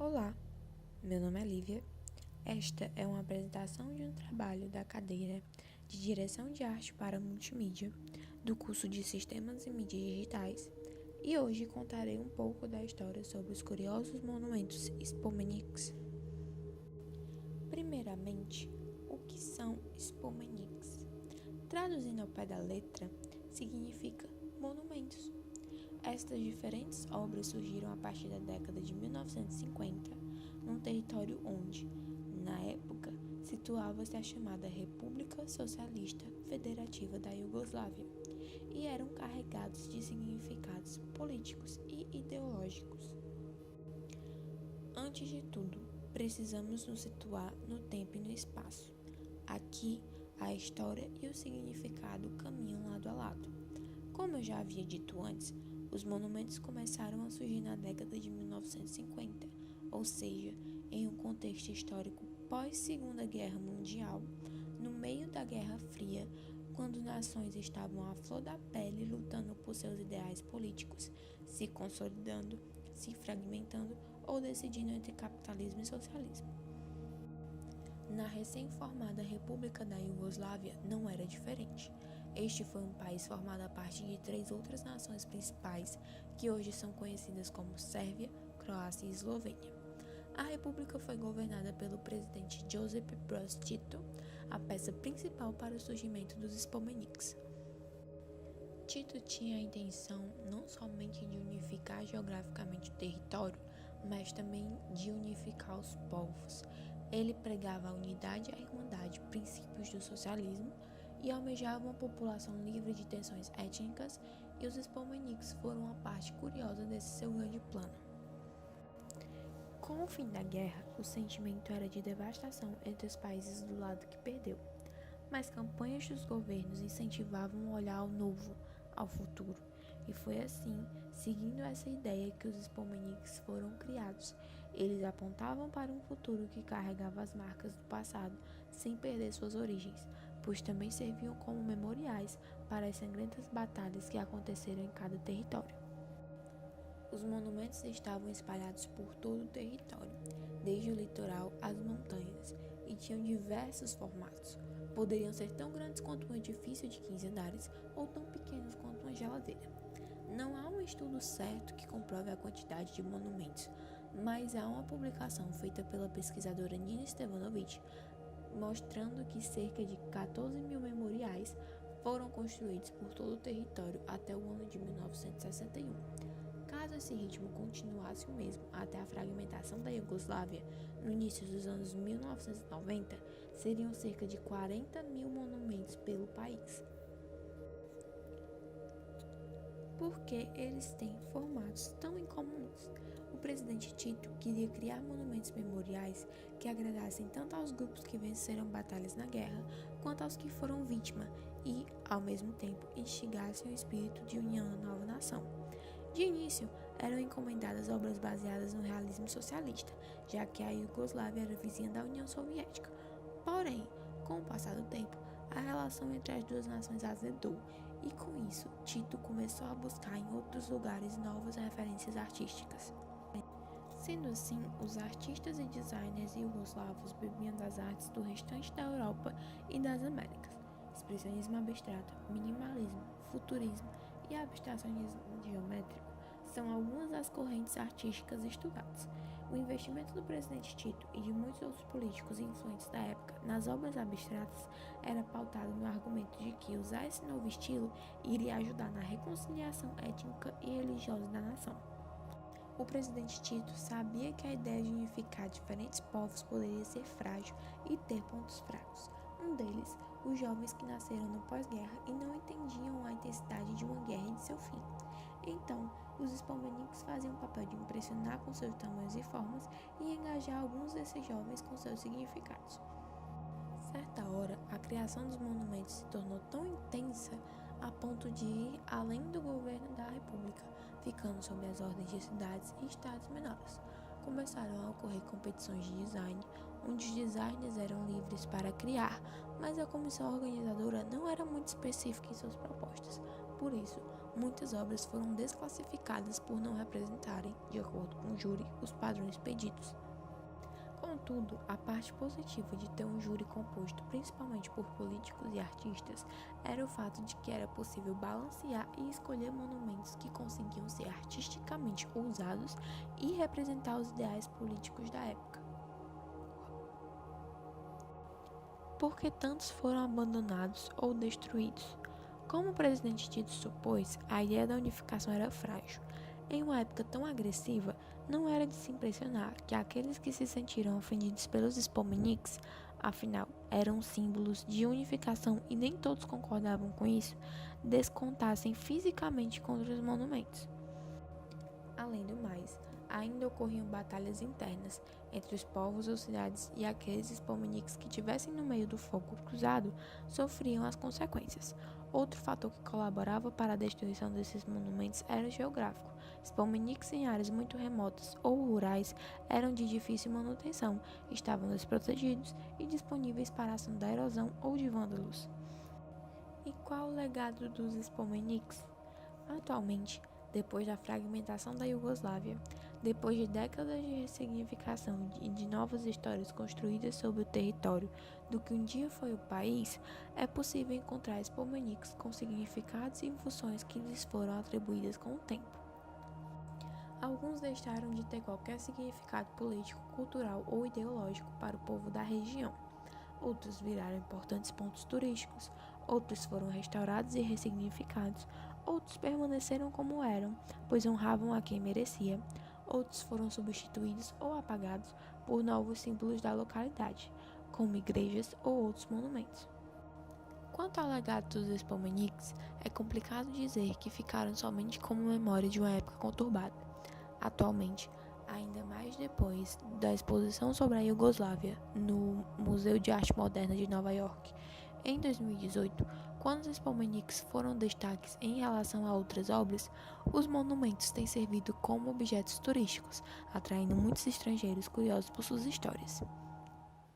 Olá, meu nome é Lívia. Esta é uma apresentação de um trabalho da cadeira de Direção de Arte para Multimídia do curso de Sistemas e Mídias Digitais e hoje contarei um pouco da história sobre os curiosos monumentos Spomenics. Primeiramente, o que são Spomenics? Traduzindo ao pé da letra, significa monumentos. Estas diferentes obras surgiram a partir da década de 1950, num território onde, na época, situava-se a chamada República Socialista Federativa da Iugoslávia, e eram carregados de significados políticos e ideológicos. Antes de tudo, precisamos nos situar no tempo e no espaço. Aqui, a história e o significado caminham lado a lado. Como eu já havia dito antes, os monumentos começaram a surgir na década de 1950, ou seja, em um contexto histórico pós-Segunda Guerra Mundial, no meio da Guerra Fria, quando nações estavam à flor da pele lutando por seus ideais políticos, se consolidando, se fragmentando ou decidindo entre capitalismo e socialismo. Na recém-formada República da Iugoslávia não era diferente. Este foi um país formado a partir de 3 outras nações principais, que hoje são conhecidas como Sérvia, Croácia e Eslovênia. A república foi governada pelo presidente Josip Broz Tito, a peça principal para o surgimento dos Spomenics. Tito tinha a intenção não somente de unificar geograficamente o território, mas também de unificar os povos. Ele pregava a unidade e a irmandade, princípios do socialismo, e almejava uma população livre de tensões étnicas, e os Spomenics foram uma parte curiosa desse seu grande plano. Com o fim da guerra, o sentimento era de devastação entre os países do lado que perdeu, mas campanhas dos governos incentivavam um olhar ao novo, ao futuro, e foi assim, seguindo essa ideia, que os Spomenics foram criados. Eles apontavam para um futuro que carregava as marcas do passado, sem perder suas origens, pois também serviam como memoriais para as sangrentas batalhas que aconteceram em cada território. Os monumentos estavam espalhados por todo o território, desde o litoral às montanhas, e tinham diversos formatos. Poderiam ser tão grandes quanto um edifício de 15 andares ou tão pequenos quanto uma geladeira. Não há um estudo certo que comprove a quantidade de monumentos, mas há uma publicação feita pela pesquisadora Nina Stevanovic mostrando que cerca de 14 mil memoriais foram construídos por todo o território até o ano de 1961. Caso esse ritmo continuasse o mesmo até a fragmentação da Iugoslávia, no início dos anos 1990, seriam cerca de 40 mil monumentos pelo país. Porque eles têm formatos tão incomuns. O presidente Tito queria criar monumentos memoriais que agradassem tanto aos grupos que venceram batalhas na guerra, quanto aos que foram vítima e, ao mesmo tempo, instigassem o espírito de união da nova nação. De início, eram encomendadas obras baseadas no realismo socialista, já que a Iugoslávia era vizinha da União Soviética. Porém, com o passar do tempo, a relação entre as duas nações azedou, e com isso, Tito começou a buscar em outros lugares novas referências artísticas. Sendo assim, os artistas e designers iugoslavos bebiam das artes do restante da Europa e das Américas. Expressionismo abstrato, minimalismo, futurismo e abstracionismo geométrico são algumas das correntes artísticas estudadas. O investimento do presidente Tito e de muitos outros políticos influentes da época nas obras abstratas era pautado no argumento de que usar esse novo estilo iria ajudar na reconciliação étnica e religiosa da nação. O presidente Tito sabia que a ideia de unificar diferentes povos poderia ser frágil e ter pontos fracos. Um deles, os jovens que nasceram no pós-guerra e não entendiam a intensidade de uma guerra e de seu fim. Então, os Spomenics faziam o papel de impressionar com seus tamanhos e formas e engajar alguns desses jovens com seus significados. Certa hora, a criação dos monumentos se tornou tão intensa a ponto de ir além do governo da República, ficando sob as ordens de cidades e estados menores. Começaram a ocorrer competições de design, onde os designers eram livres para criar, mas a comissão organizadora não era muito específica em suas propostas. Por isso, muitas obras foram desclassificadas por não representarem, de acordo com o júri, os padrões pedidos. Contudo, a parte positiva de ter um júri composto principalmente por políticos e artistas era o fato de que era possível balancear e escolher monumentos que conseguiam ser artisticamente ousados e representar os ideais políticos da época. Por que tantos foram abandonados ou destruídos? Como o presidente Tito supôs, a ideia da unificação era frágil. Em uma época tão agressiva, não era de se impressionar que aqueles que se sentiram ofendidos pelos Spomeniks, afinal, eram símbolos de unificação e nem todos concordavam com isso, descontassem fisicamente contra os monumentos. Além do mais, ainda ocorriam batalhas internas entre os povos ou cidades e aqueles Spomeniks que tivessem no meio do fogo cruzado sofriam as consequências. Outro fator que colaborava para a destruição desses monumentos era o geográfico. Spomeniks em áreas muito remotas ou rurais eram de difícil manutenção, estavam desprotegidos e disponíveis para a ação da erosão ou de vândalos. E qual o legado dos Spomeniks? Atualmente, depois da fragmentação da Iugoslávia, depois de décadas de ressignificação e de novas histórias construídas sobre o território do que um dia foi o país, é possível encontrar Spomeniks com significados e funções que lhes foram atribuídas com o tempo. Alguns deixaram de ter qualquer significado político, cultural ou ideológico para o povo da região. Outros viraram importantes pontos turísticos, outros foram restaurados e ressignificados, outros permaneceram como eram, pois honravam a quem merecia, outros foram substituídos ou apagados por novos símbolos da localidade, como igrejas ou outros monumentos. Quanto ao legado dos Spomeniks, é complicado dizer que ficaram somente como memória de uma época conturbada. Atualmente, ainda mais depois da exposição sobre a Iugoslávia no Museu de Arte Moderna de Nova York, em 2018, quando os Spomeniks foram destaques em relação a outras obras, os monumentos têm servido como objetos turísticos, atraindo muitos estrangeiros curiosos por suas histórias.